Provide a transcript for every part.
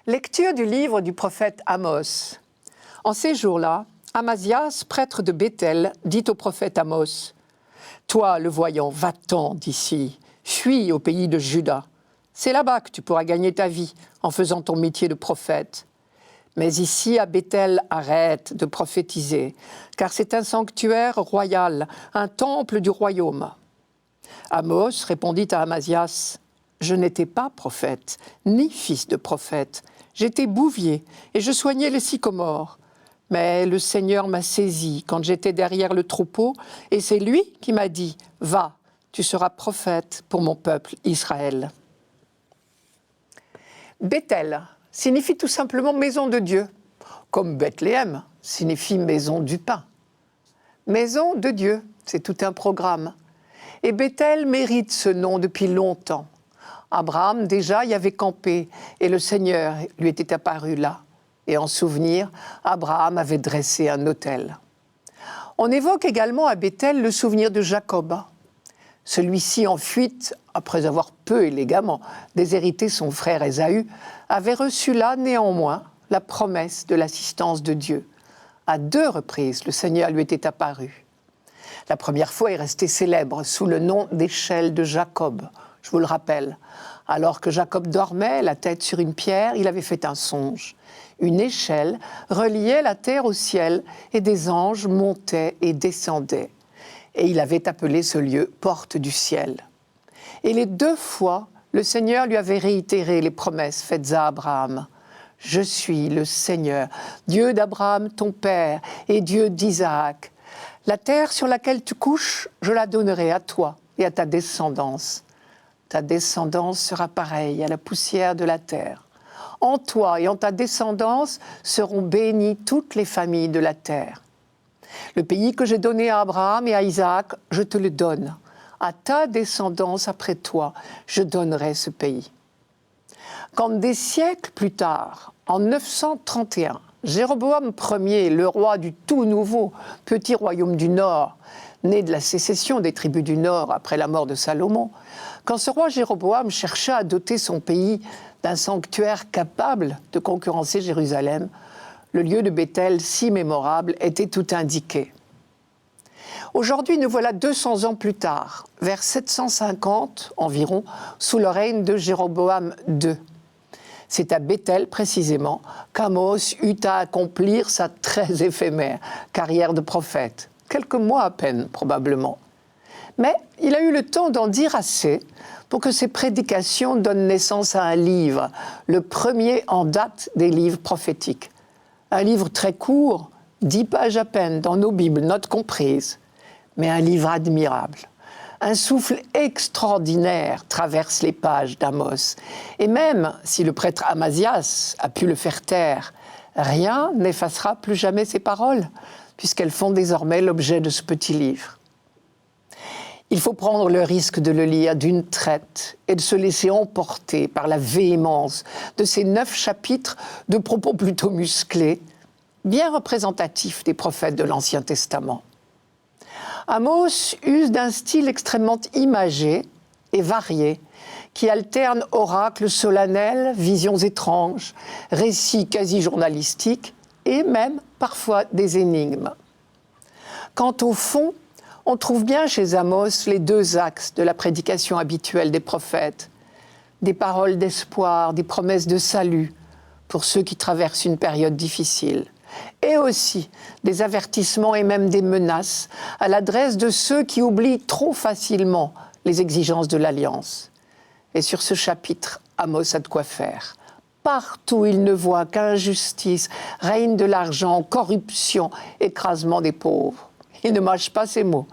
Lecture du livre du prophète Amos. En ces jours-là, Amazias, prêtre de Béthel, dit au prophète Amos : « Toi, le voyant, va-t'en d'ici, fuis au pays de Juda. C'est là-bas que tu pourras gagner ta vie en faisant ton métier de prophète. Mais ici, à Béthel, arrête de prophétiser, car c'est un sanctuaire royal, un temple du royaume. » Amos répondit à Amazias : « Je n'étais pas prophète, ni fils de prophète. J'étais bouvier et je soignais les sycomores. Mais le Seigneur m'a saisi quand j'étais derrière le troupeau, et c'est lui qui m'a dit : « Va, tu seras prophète pour mon peuple Israël. » Béthel signifie tout simplement maison de Dieu, comme Bethléem signifie maison du pain. Maison de Dieu, c'est tout un programme. Et Béthel mérite ce nom depuis longtemps. Abraham déjà y avait campé et le Seigneur lui était apparu là. Et en souvenir, Abraham avait dressé un autel. On évoque également à Béthel le souvenir de Jacob. Celui-ci, en fuite, après avoir peu élégamment déshérité son frère Ésaü, avait reçu là néanmoins la promesse de l'assistance de Dieu. À 2 reprises, le Seigneur lui était apparu. La première fois est restée célèbre sous le nom d'échelle de Jacob. Je vous le rappelle, alors que Jacob dormait, la tête sur une pierre, il avait fait un songe. Une échelle reliait la terre au ciel et des anges montaient et descendaient. Et il avait appelé ce lieu « porte du ciel ». Et les 2 fois, le Seigneur lui avait réitéré les promesses faites à Abraham. « Je suis le Seigneur, Dieu d'Abraham ton père et Dieu d'Isaac. La terre sur laquelle tu couches, je la donnerai à toi et à ta descendance. Ta descendance sera pareille à la poussière de la terre. En toi et en ta descendance seront bénies toutes les familles de la terre. Le pays que j'ai donné à Abraham et à Isaac, je te le donne. À ta descendance après toi, je donnerai ce pays. » Quand des siècles plus tard, en 931, Jéroboam Ier, le roi du tout nouveau petit royaume du Nord, né de la sécession des tribus du Nord après la mort de Salomon, quand ce roi Jéroboam chercha à doter son pays d'un sanctuaire capable de concurrencer Jérusalem, le lieu de Béthel, si mémorable, était tout indiqué. Aujourd'hui, nous voilà 200 ans plus tard, vers 750 environ, sous le règne de Jéroboam II. C'est à Béthel, précisément, qu'Amos eut à accomplir sa très éphémère carrière de prophète. Quelques mois à peine, probablement. Mais il a eu le temps d'en dire assez pour que ses prédications donnent naissance à un livre, le premier en date des livres prophétiques. Un livre très court, 10 pages à peine dans nos Bibles, notes comprises, mais un livre admirable. Un souffle extraordinaire traverse les pages d'Amos. Et même si le prêtre Amazias a pu le faire taire, rien n'effacera plus jamais ces paroles, puisqu'elles font désormais l'objet de ce petit livre. Il faut prendre le risque de le lire d'une traite et de se laisser emporter par la véhémence de ces 9 chapitres de propos plutôt musclés, bien représentatifs des prophètes de l'Ancien Testament. Amos use d'un style extrêmement imagé et varié, qui alterne oracles solennels, visions étranges, récits quasi journalistiques et même parfois des énigmes. Quant au fond, on trouve bien chez Amos les 2 axes de la prédication habituelle des prophètes. Des paroles d'espoir, des promesses de salut pour ceux qui traversent une période difficile. Et aussi des avertissements et même des menaces à l'adresse de ceux qui oublient trop facilement les exigences de l'Alliance. Et sur ce chapitre, Amos a de quoi faire. Partout il ne voit qu'injustice, règne de l'argent, corruption, écrasement des pauvres. Il ne mâche pas ses mots.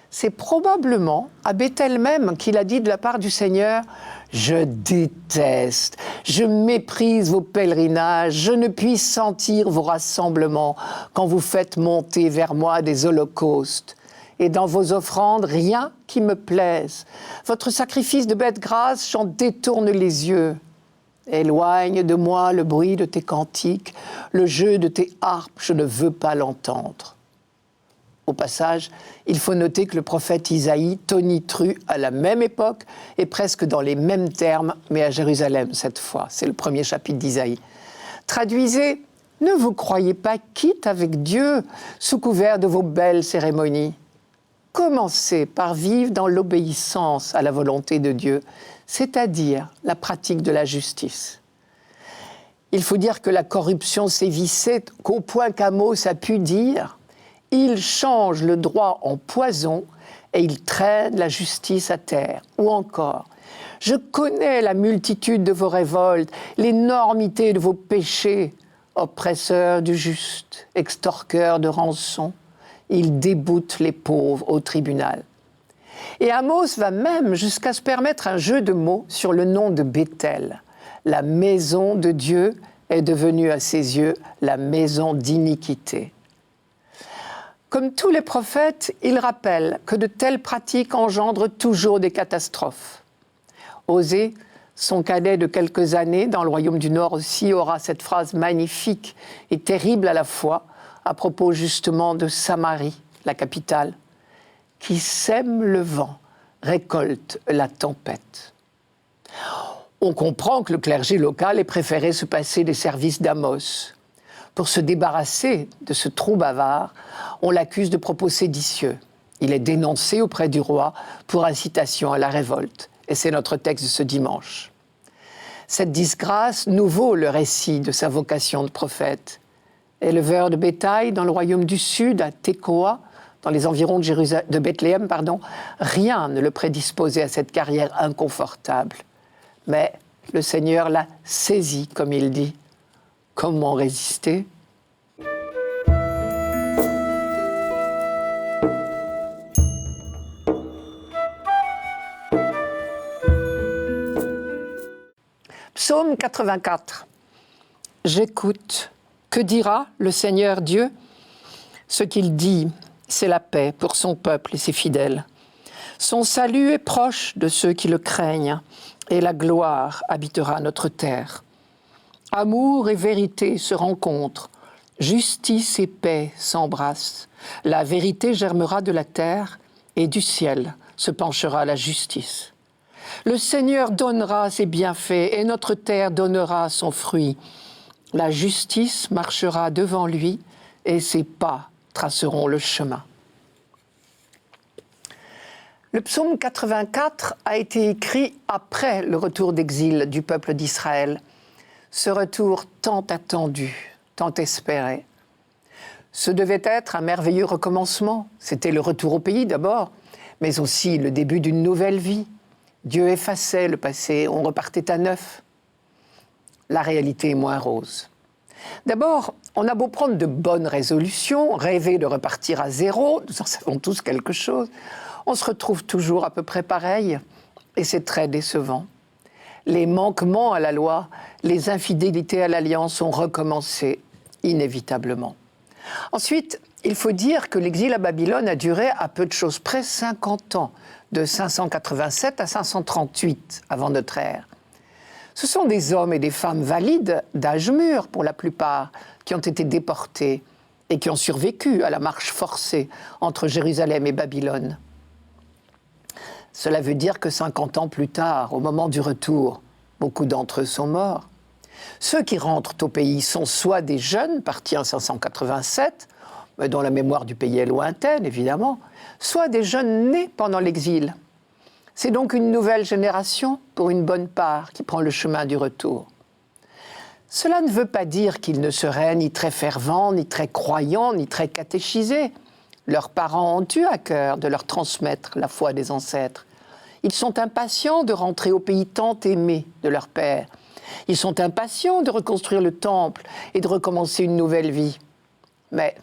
C'est probablement à Béthel même qu'il a dit de la part du Seigneur « Je déteste, je méprise vos pèlerinages, je ne puis sentir vos rassemblements quand vous faites monter vers moi des holocaustes. Et dans vos offrandes, rien qui me plaise. Votre sacrifice de bête grasse, j'en détourne les yeux. Éloigne de moi le bruit de tes cantiques, le jeu de tes harpes, je ne veux pas l'entendre. » Au passage, il faut noter que le prophète Isaïe tonitru à la même époque et presque dans les mêmes termes, mais à Jérusalem cette fois. C'est le premier chapitre d'Isaïe. Traduisez « Ne vous croyez pas quitte avec Dieu sous couvert de vos belles cérémonies. Commencez par vivre dans l'obéissance à la volonté de Dieu, c'est-à-dire la pratique de la justice. » Il faut dire que la corruption sévissait qu'au point qu'Amos a pu dire « Il change le droit en poison et il traîne la justice à terre. » Ou encore « Je connais la multitude de vos révoltes, l'énormité de vos péchés, oppresseurs du juste, extorqueurs de rançon. Il déboute les pauvres au tribunal. » Et Amos va même jusqu'à se permettre un jeu de mots sur le nom de Béthel. La maison de Dieu est devenue à ses yeux la maison d'iniquité. Comme tous les prophètes, il rappelle que de telles pratiques engendrent toujours des catastrophes. Osée, son cadet de quelques années, dans le royaume du Nord aussi, aura cette phrase magnifique et terrible à la fois, à propos justement de Samarie, la capitale, qui sème le vent, récolte la tempête. On comprend que le clergé local ait préféré se passer des services d'Amos. Pour se débarrasser de ce trou bavard, on l'accuse de propos séditieux. Il est dénoncé auprès du roi pour incitation à la révolte. Et c'est notre texte de ce dimanche. Cette disgrâce nous vaut le récit de sa vocation de prophète. Éleveur de bétail dans le royaume du Sud, à Tekoa, dans les environs de Bethléem, rien ne le prédisposait à cette carrière inconfortable. Mais le Seigneur l'a saisi, comme il dit. Comment résister ? Psaume 84. J'écoute. Que dira le Seigneur Dieu ? Ce qu'il dit, c'est la paix pour son peuple et ses fidèles. Son salut est proche de ceux qui le craignent, et la gloire habitera notre terre. Amour et vérité se rencontrent, justice et paix s'embrassent. La vérité germera de la terre, et du ciel se penchera la justice. Le Seigneur donnera ses bienfaits, et notre terre donnera son fruit. La justice marchera devant lui, et ses pas traceront le chemin. Le psaume 84 a été écrit après le retour d'exil du peuple d'Israël. Ce retour tant attendu, tant espéré. Ce devait être un merveilleux recommencement. C'était le retour au pays d'abord, mais aussi le début d'une nouvelle vie. Dieu effaçait le passé, on repartait à neuf. La réalité est moins rose. D'abord, on a beau prendre de bonnes résolutions, rêver de repartir à zéro, nous en savons tous quelque chose, on se retrouve toujours à peu près pareil, et c'est très décevant. Les manquements à la loi, les infidélités à l'alliance ont recommencé inévitablement. Ensuite, il faut dire que l'exil à Babylone a duré à peu de choses près 50 ans, de 587 à 538 avant notre ère. Ce sont des hommes et des femmes valides, d'âge mûr pour la plupart, qui ont été déportés et qui ont survécu à la marche forcée entre Jérusalem et Babylone. Cela veut dire que 50 ans plus tard, au moment du retour, beaucoup d'entre eux sont morts. Ceux qui rentrent au pays sont soit des jeunes partis en 587, mais dont la mémoire du pays est lointaine, évidemment, soit des jeunes nés pendant l'exil. C'est donc une nouvelle génération, pour une bonne part, qui prend le chemin du retour. Cela ne veut pas dire qu'ils ne seraient ni très fervents, ni très croyants, ni très catéchisés. Leurs parents ont eu à cœur de leur transmettre la foi des ancêtres. Ils sont impatients de rentrer au pays tant aimé de leur père. Ils sont impatients de reconstruire le temple et de recommencer une nouvelle vie. Mais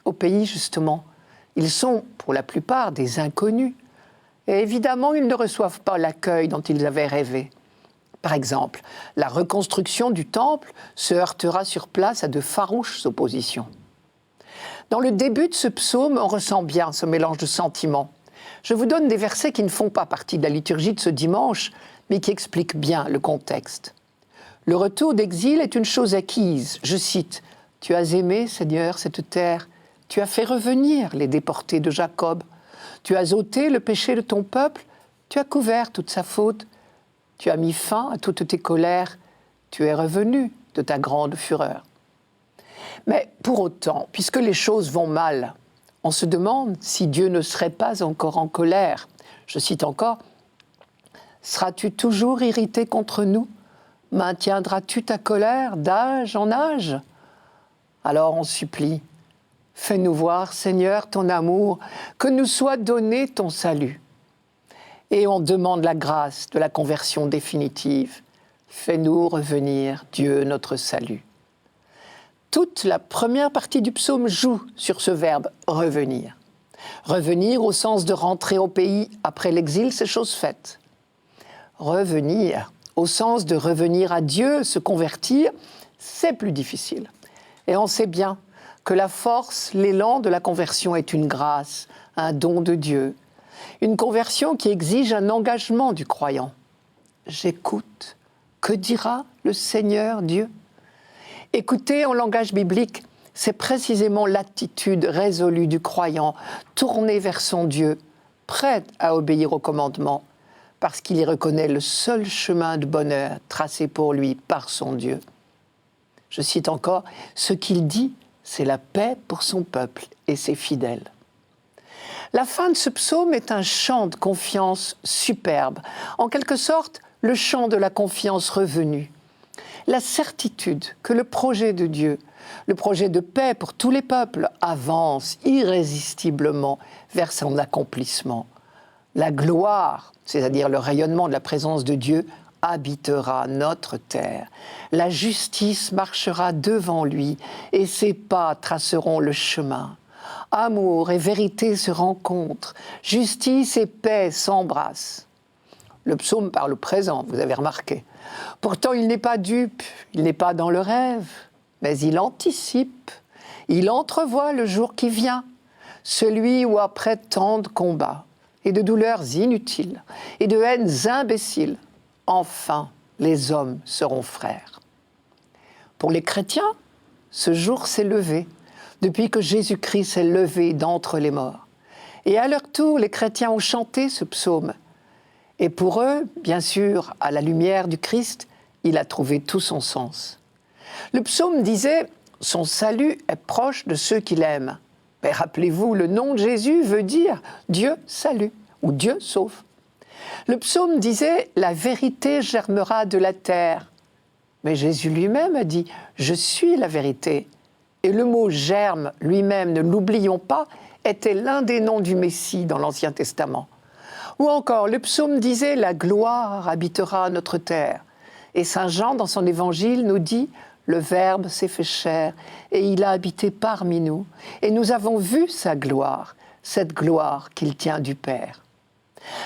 au pays, justement, ils sont, pour la plupart, des inconnus. Et évidemment, ils ne reçoivent pas l'accueil dont ils avaient rêvé. Par exemple, la reconstruction du temple se heurtera sur place à de farouches oppositions. Dans le début de ce psaume, on ressent bien ce mélange de sentiments. Je vous donne des versets qui ne font pas partie de la liturgie de ce dimanche, mais qui expliquent bien le contexte. Le retour d'exil est une chose acquise. Je cite « Tu as aimé, Seigneur, cette terre, Tu as fait revenir les déportés de Jacob. Tu as ôté le péché de ton peuple. Tu as couvert toute sa faute. Tu as mis fin à toutes tes colères. Tu es revenu de ta grande fureur. Mais pour autant, puisque les choses vont mal, on se demande si Dieu ne serait pas encore en colère. Je cite encore, « Seras-tu toujours irrité contre nous? Maintiendras-tu ta colère d'âge en âge ?» Alors on supplie, « Fais-nous voir, Seigneur, ton amour, que nous soit donné ton salut. » Et on demande la grâce de la conversion définitive. « Fais-nous revenir, Dieu, notre salut. » Toute la première partie du psaume joue sur ce verbe « revenir ». Revenir au sens de rentrer au pays après l'exil, c'est chose faite. Revenir au sens de revenir à Dieu, se convertir, c'est plus difficile. Et on sait bien que la force, l'élan de la conversion est une grâce, un don de Dieu. Une conversion qui exige un engagement du croyant. J'écoute. Que dira le Seigneur Dieu ? Écouter en langage biblique, c'est précisément l'attitude résolue du croyant, tourné vers son Dieu, prêt à obéir aux commandements, parce qu'il y reconnaît le seul chemin de bonheur tracé pour lui par son Dieu. Je cite encore, « Ce qu'il dit, c'est la paix pour son peuple et ses fidèles. » La fin de ce psaume est un chant de confiance superbe, en quelque sorte le chant de la confiance revenue. La certitude que le projet de Dieu, le projet de paix pour tous les peuples, avance irrésistiblement vers son accomplissement. La gloire, c'est-à-dire le rayonnement de la présence de Dieu, habitera notre terre. La justice marchera devant lui et ses pas traceront le chemin. Amour et vérité se rencontrent, justice et paix s'embrassent. Le psaume parle au présent, vous avez remarqué. Pourtant, il n'est pas dupe, il n'est pas dans le rêve, mais il anticipe, il entrevoit le jour qui vient, celui où après tant de combats et de douleurs inutiles et de haines imbéciles, enfin les hommes seront frères. Pour les chrétiens, ce jour s'est levé, depuis que Jésus-Christ s'est levé d'entre les morts. Et à leur tour, les chrétiens ont chanté ce psaume. Et pour eux, bien sûr, à la lumière du Christ, il a trouvé tout son sens. Le psaume disait « Son salut est proche de ceux qu'il aime ». Mais rappelez-vous, le nom de Jésus veut dire « Dieu salue » ou « Dieu sauve ». Le psaume disait « La vérité germera de la terre ». Mais Jésus lui-même a dit « Je suis la vérité ». Et le mot « germe » lui-même, ne l'oublions pas, était l'un des noms du Messie dans l'Ancien Testament. Ou encore, le psaume disait « La gloire habitera notre terre ». Et Saint Jean, dans son évangile, nous dit « Le Verbe s'est fait chair et il a habité parmi nous. Et nous avons vu sa gloire, cette gloire qu'il tient du Père. »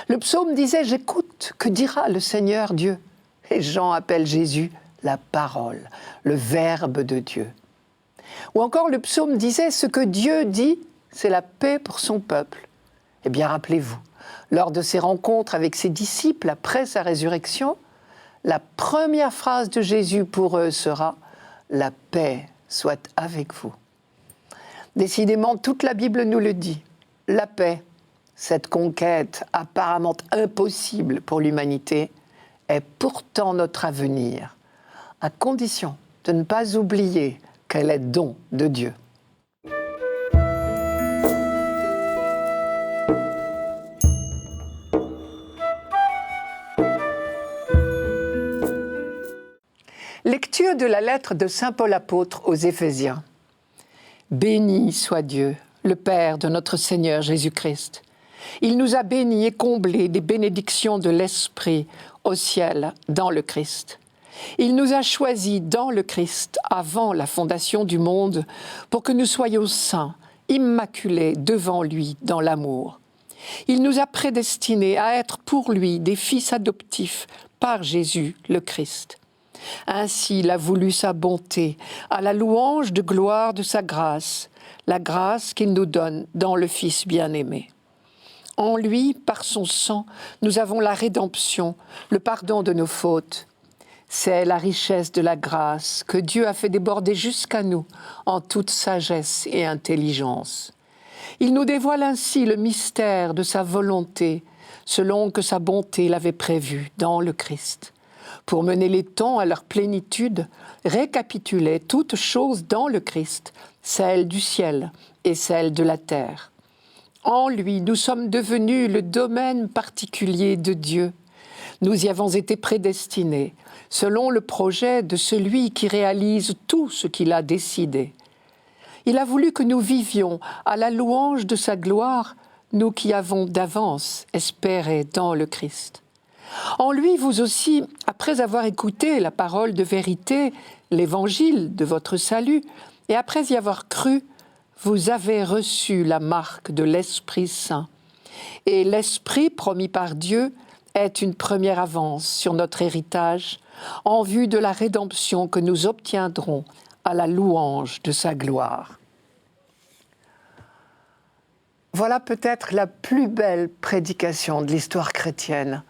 Le psaume disait « J'écoute, que dira le Seigneur Dieu ?» Et Jean appelle Jésus la parole, le Verbe de Dieu. Ou encore, le psaume disait « Ce que Dieu dit, c'est la paix pour son peuple. » Eh bien, rappelez-vous, lors de ses rencontres avec ses disciples après sa résurrection, la première phrase de Jésus pour eux sera « La paix soit avec vous ». Décidément, toute la Bible nous le dit. La paix, cette conquête apparemment impossible pour l'humanité, est pourtant notre avenir, à condition de ne pas oublier qu'elle est don de Dieu. Lecture de la lettre de saint Paul apôtre aux Éphésiens. Béni soit Dieu, le Père de notre Seigneur Jésus-Christ. Il nous a bénis et comblés des bénédictions de l'Esprit au ciel dans le Christ. Il nous a choisis dans le Christ avant la fondation du monde pour que nous soyons saints, immaculés devant lui dans l'amour. Il nous a prédestinés à être pour lui des fils adoptifs par Jésus le Christ. Ainsi il a voulu sa bonté, à la louange de gloire de sa grâce, la grâce qu'il nous donne dans le Fils bien-aimé. En lui, par son sang, nous avons la rédemption, le pardon de nos fautes. C'est la richesse de la grâce que Dieu a fait déborder jusqu'à nous en toute sagesse et intelligence. Il nous dévoile ainsi le mystère de sa volonté, selon que sa bonté l'avait prévu dans le Christ. Pour mener les temps à leur plénitude, récapitulait toutes choses dans le Christ, celles du ciel et celles de la terre. En lui, nous sommes devenus le domaine particulier de Dieu. Nous y avons été prédestinés, selon le projet de celui qui réalise tout ce qu'il a décidé. Il a voulu que nous vivions à la louange de sa gloire, nous qui avons d'avance espéré dans le Christ. En lui, vous aussi, après avoir écouté la parole de vérité, l'évangile de votre salut, et après y avoir cru, vous avez reçu la marque de l'Esprit Saint. Et l'Esprit promis par Dieu est une première avance sur notre héritage en vue de la rédemption que nous obtiendrons à la louange de sa gloire. Voilà peut-être la plus belle prédication de l'histoire chrétienne.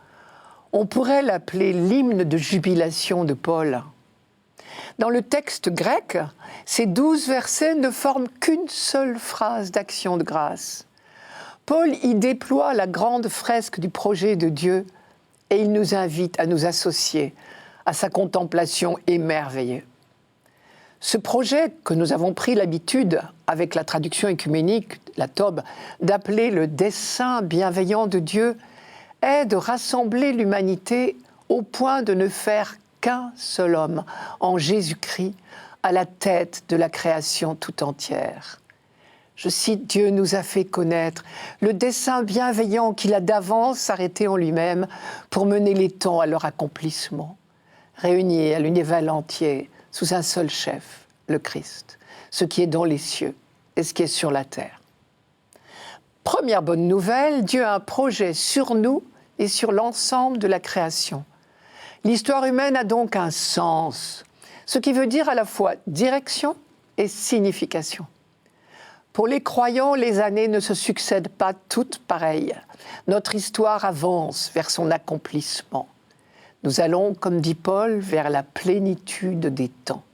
On pourrait l'appeler l'hymne de jubilation de Paul. Dans le texte grec, ces 12 versets ne forment qu'une seule phrase d'action de grâce. Paul y déploie la grande fresque du projet de Dieu et il nous invite à nous associer à sa contemplation émerveillée. Ce projet que nous avons pris l'habitude, avec la traduction œcuménique, la TOB, d'appeler le dessein bienveillant de Dieu, est de rassembler l'humanité au point de ne faire qu'un seul homme, en Jésus-Christ, à la tête de la création tout entière. Je cite, « Dieu nous a fait connaître le dessein bienveillant qu'il a d'avance arrêté en lui-même pour mener les temps à leur accomplissement, réunis à l'univers entier sous un seul chef, le Christ, ce qui est dans les cieux et ce qui est sur la terre. » Première bonne nouvelle, Dieu a un projet sur nous et sur l'ensemble de la création. L'histoire humaine a donc un sens, ce qui veut dire à la fois direction et signification. Pour les croyants, les années ne se succèdent pas toutes pareilles. Notre histoire avance vers son accomplissement. Nous allons, comme dit Paul, vers la plénitude des temps.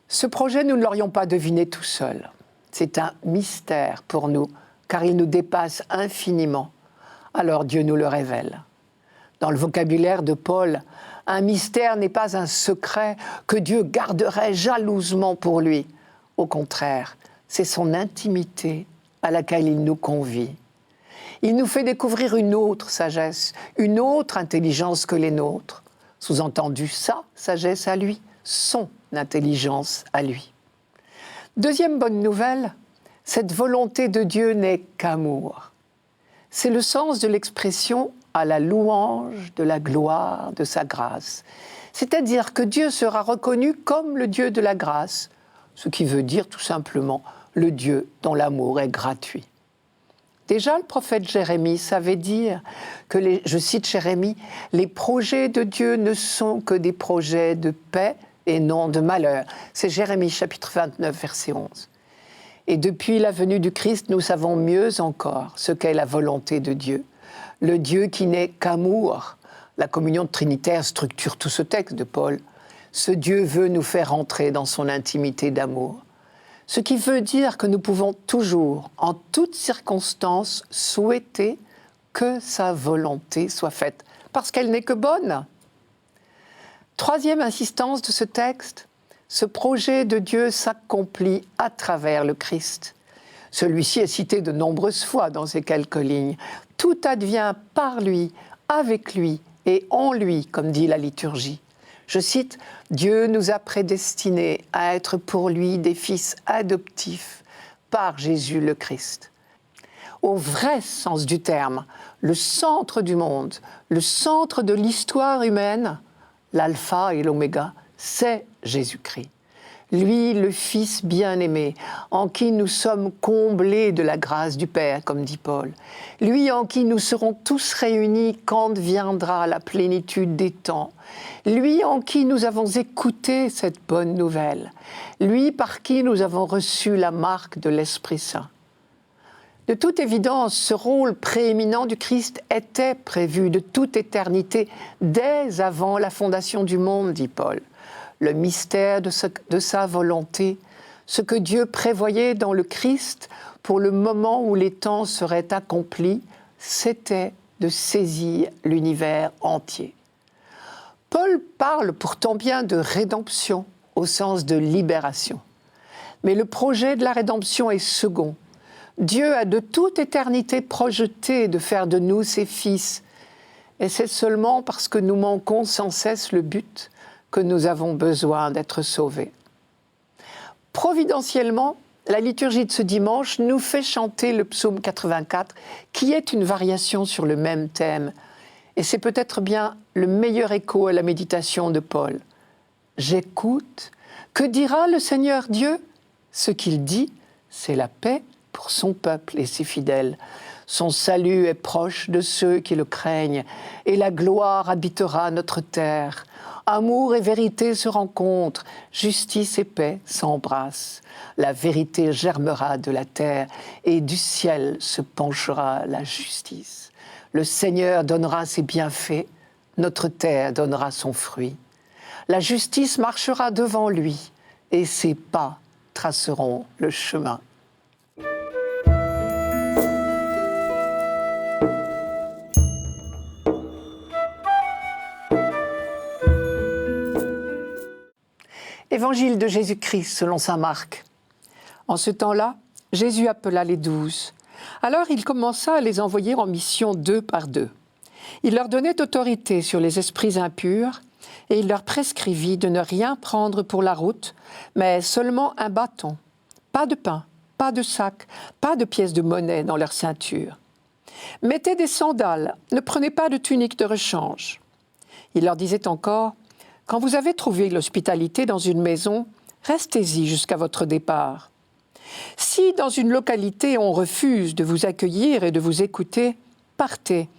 Ce projet, nous ne l'aurions pas deviné tout seul. C'est un mystère pour nous, car il nous dépasse infiniment. Alors Dieu nous le révèle. Dans le vocabulaire de Paul, un mystère n'est pas un secret que Dieu garderait jalousement pour lui. Au contraire, c'est son intimité à laquelle il nous convie. Il nous fait découvrir une autre sagesse, une autre intelligence que les nôtres. Sous-entendu, sa sagesse à lui, son intelligence à lui. Deuxième bonne nouvelle, cette volonté de Dieu n'est qu'amour. C'est le sens de l'expression « à la louange de la gloire de sa grâce ». C'est-à-dire que Dieu sera reconnu comme le Dieu de la grâce, ce qui veut dire tout simplement le Dieu dont l'amour est gratuit. Déjà, le prophète Jérémie savait dire que, je cite Jérémie, « les projets de Dieu ne sont que des projets de paix et non de malheur ». C'est Jérémie chapitre 29, verset 11. Et depuis la venue du Christ, nous savons mieux encore ce qu'est la volonté de Dieu. Le Dieu qui n'est qu'amour. La communion trinitaire structure tout ce texte de Paul. Ce Dieu veut nous faire entrer dans son intimité d'amour. Ce qui veut dire que nous pouvons toujours, en toutes circonstances, souhaiter que sa volonté soit faite, parce qu'elle n'est que bonne. Troisième insistance de ce texte, ce projet de Dieu s'accomplit à travers le Christ. Celui-ci est cité de nombreuses fois dans ces quelques lignes. Tout advient par lui, avec lui et en lui, comme dit la liturgie. Je cite, « Dieu nous a prédestinés à être pour lui des fils adoptifs par Jésus le Christ. » Au vrai sens du terme, le centre du monde, le centre de l'histoire humaine, l'alpha et l'oméga, c'est Jésus-Christ. Lui, le Fils bien-aimé, en qui nous sommes comblés de la grâce du Père, comme dit Paul. Lui en qui nous serons tous réunis quand viendra la plénitude des temps. Lui en qui nous avons écouté cette bonne nouvelle. Lui par qui nous avons reçu la marque de l'Esprit Saint. De toute évidence, ce rôle prééminent du Christ était prévu de toute éternité, dès avant la fondation du monde, dit Paul. Le mystère de sa volonté, ce que Dieu prévoyait dans le Christ pour le moment où les temps seraient accomplis, c'était de saisir l'univers entier. Paul parle pourtant bien de rédemption au sens de libération. Mais le projet de la rédemption est second. Dieu a de toute éternité projeté de faire de nous ses fils. Et c'est seulement parce que nous manquons sans cesse le but que nous avons besoin d'être sauvés. Providentiellement, la liturgie de ce dimanche nous fait chanter le psaume 84, qui est une variation sur le même thème. Et c'est peut-être bien le meilleur écho à la méditation de Paul. « J'écoute, que dira le Seigneur Dieu ? Ce qu'il dit, c'est la paix pour son peuple et ses fidèles. Son salut est proche de ceux qui le craignent, et la gloire habitera notre terre. Amour et vérité se rencontrent, justice et paix s'embrassent. La vérité germera de la terre, et du ciel se penchera la justice. Le Seigneur donnera ses bienfaits, notre terre donnera son fruit. La justice marchera devant lui, et ses pas traceront le chemin. » Évangile de Jésus-Christ selon saint Marc. En ce temps-là, Jésus appela les 12. Alors il commença à les envoyer en mission 2 par 2. Il leur donnait autorité sur les esprits impurs et il leur prescrivit de ne rien prendre pour la route, mais seulement un bâton. Pas de pain, pas de sac, pas de pièces de monnaie dans leur ceinture. Mettez des sandales, ne prenez pas de tunique de rechange. Il leur disait encore: quand vous avez trouvé l'hospitalité dans une maison, restez-y jusqu'à votre départ. Si dans une localité on refuse de vous accueillir et de vous écouter, partez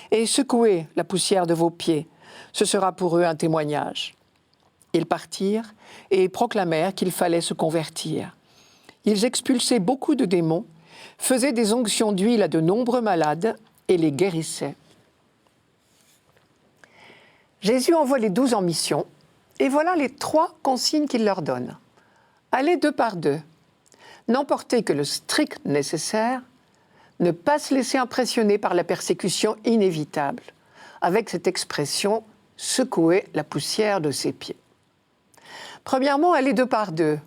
et secouez la poussière de vos pieds. Ce sera pour eux un témoignage. Ils partirent et proclamèrent qu'il fallait se convertir. Ils expulsaient beaucoup de démons, faisaient des onctions d'huile à de nombreux malades et les guérissaient. Jésus envoie les 12 en mission, et voilà les 3 consignes qu'il leur donne. Allez 2 par 2, n'emportez que le strict nécessaire, ne pas se laisser impressionner par la persécution inévitable, avec cette expression « secouer la poussière de ses pieds ». Premièrement, allez 2 par 2.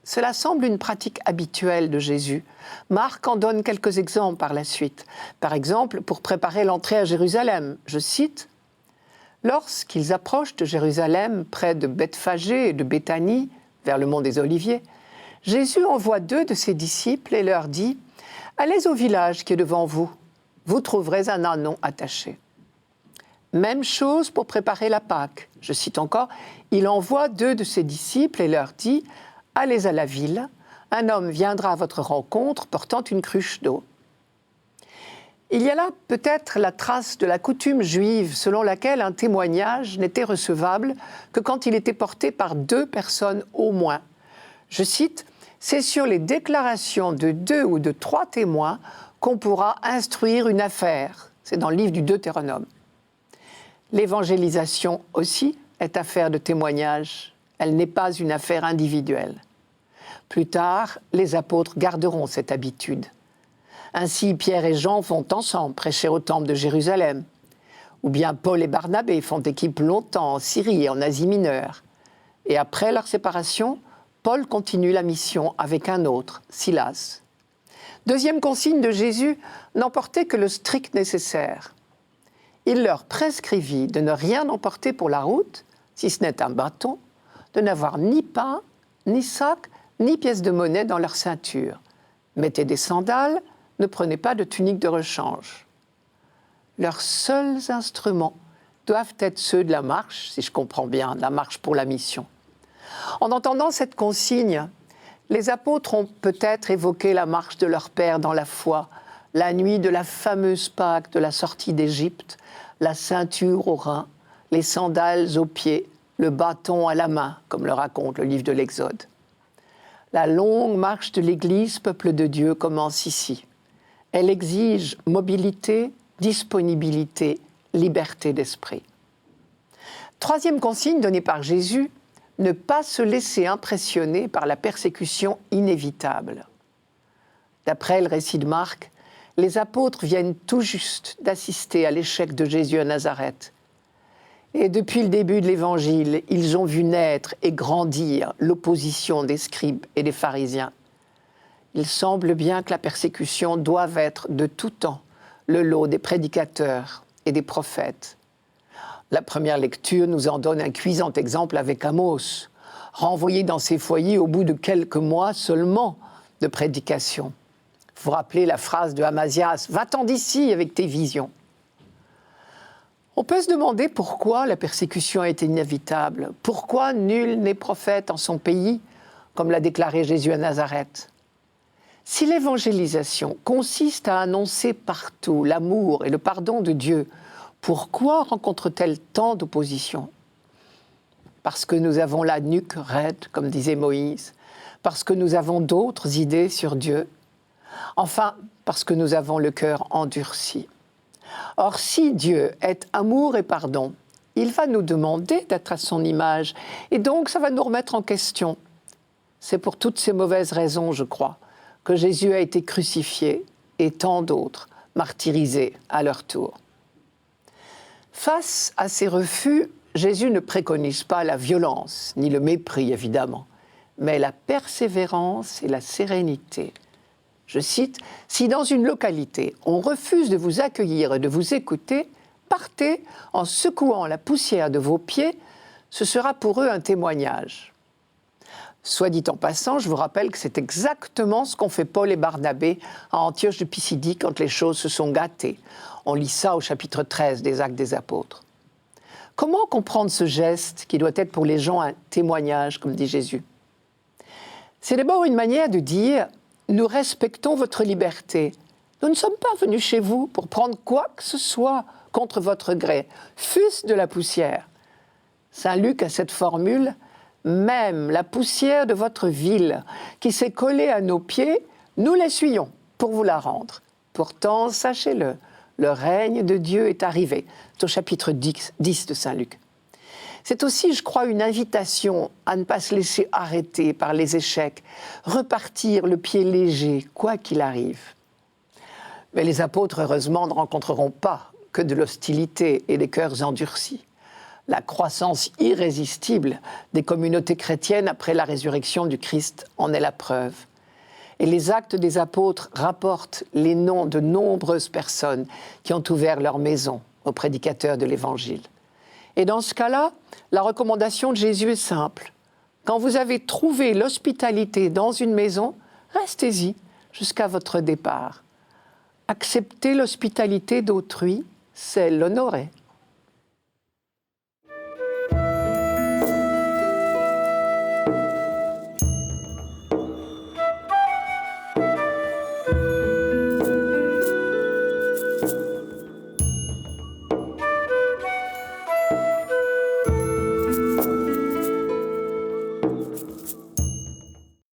Cela semble une pratique habituelle de Jésus. Marc en donne quelques exemples par la suite. Par exemple, pour préparer l'entrée à Jérusalem, je cite: « Lorsqu'ils approchent de Jérusalem, près de Bethphagée et de Béthanie, vers le mont des Oliviers, Jésus envoie 2 de ses disciples et leur dit: « Allez au village qui est devant vous, vous trouverez un ânon attaché. » Même chose pour préparer la Pâque. Je cite encore: « Il envoie 2 de ses disciples et leur dit: « Allez à la ville, un homme viendra à votre rencontre portant une cruche d'eau. » Il y a là peut-être la trace de la coutume juive selon laquelle un témoignage n'était recevable que quand il était porté par 2 personnes au moins. Je cite: « C'est sur les déclarations de 2 ou de 3 témoins qu'on pourra instruire une affaire. » C'est dans le livre du Deutéronome. L'évangélisation aussi est affaire de témoignage. Elle n'est pas une affaire individuelle. Plus tard, les apôtres garderont cette habitude. Ainsi, Pierre et Jean vont ensemble prêcher au temple de Jérusalem. Ou bien Paul et Barnabé font équipe longtemps en Syrie et en Asie mineure. Et après leur séparation, Paul continue la mission avec un autre, Silas. Deuxième consigne de Jésus, n'emporter que le strict nécessaire. Il leur prescrivit de ne rien emporter pour la route, si ce n'est un bâton, de n'avoir ni pain, ni sac, ni pièces de monnaie dans leur ceinture. Mettez des sandales, ne prenez pas de tunique de rechange. Leurs seuls instruments doivent être ceux de la marche, si je comprends bien, la marche pour la mission. En entendant cette consigne, les apôtres ont peut-être évoqué la marche de leur Père dans la foi, la nuit de la fameuse Pâque de la sortie d'Égypte, la ceinture aux reins, les sandales aux pieds, le bâton à la main, comme le raconte le livre de l'Exode. La longue marche de l'Église, peuple de Dieu, commence ici. Elle exige mobilité, disponibilité, liberté d'esprit. Troisième consigne donnée par Jésus, ne pas se laisser impressionner par la persécution inévitable. D'après le récit de Marc, les apôtres viennent tout juste d'assister à l'échec de Jésus à Nazareth. Et depuis le début de l'Évangile, ils ont vu naître et grandir l'opposition des scribes et des pharisiens. Il semble bien que la persécution doive être de tout temps le lot des prédicateurs et des prophètes. La première lecture nous en donne un cuisant exemple avec Amos, renvoyé dans ses foyers au bout de quelques mois seulement de prédication. Vous vous rappelez la phrase de Amasias, « Va-t'en d'ici avec tes visions ». On peut se demander pourquoi la persécution est inévitable, pourquoi nul n'est prophète en son pays, comme l'a déclaré Jésus à Nazareth. Si l'évangélisation consiste à annoncer partout l'amour et le pardon de Dieu, pourquoi rencontre-t-elle tant d'opposition ? Parce que nous avons la nuque raide, comme disait Moïse, parce que nous avons d'autres idées sur Dieu, enfin, parce que nous avons le cœur endurci. Or, si Dieu est amour et pardon, il va nous demander d'être à son image, et donc ça va nous remettre en question. C'est pour toutes ces mauvaises raisons, je crois, que Jésus a été crucifié et tant d'autres martyrisés à leur tour. Face à ces refus, Jésus ne préconise pas la violence, ni le mépris évidemment, mais la persévérance et la sérénité. Je cite, « Si dans une localité, on refuse de vous accueillir et de vous écouter, partez en secouant la poussière de vos pieds, ce sera pour eux un témoignage. » Soit dit en passant, je vous rappelle que c'est exactement ce qu'ont fait Paul et Barnabé à Antioche de Pisidie quand les choses se sont gâtées. On lit ça au chapitre 13 des Actes des Apôtres. Comment comprendre ce geste qui doit être pour les gens un témoignage, comme dit Jésus ? C'est d'abord une manière de dire « Nous respectons votre liberté. Nous ne sommes pas venus chez vous pour prendre quoi que ce soit contre votre gré, fût-ce de la poussière. » Saint Luc a cette formule « Même la poussière de votre ville qui s'est collée à nos pieds, nous l'essuyons pour vous la rendre. Pourtant, sachez-le, le règne de Dieu est arrivé. » C'est au chapitre 10 de Saint Luc. C'est aussi, je crois, une invitation à ne pas se laisser arrêter par les échecs, repartir le pied léger, quoi qu'il arrive. Mais les apôtres, heureusement, ne rencontreront pas que de l'hostilité et des cœurs endurcis. La croissance irrésistible des communautés chrétiennes après la résurrection du Christ en est la preuve. Et les actes des apôtres rapportent les noms de nombreuses personnes qui ont ouvert leur maison aux prédicateurs de l'Évangile. Et dans ce cas-là, la recommandation de Jésus est simple. Quand vous avez trouvé l'hospitalité dans une maison, restez-y jusqu'à votre départ. Accepter l'hospitalité d'autrui, c'est l'honorer.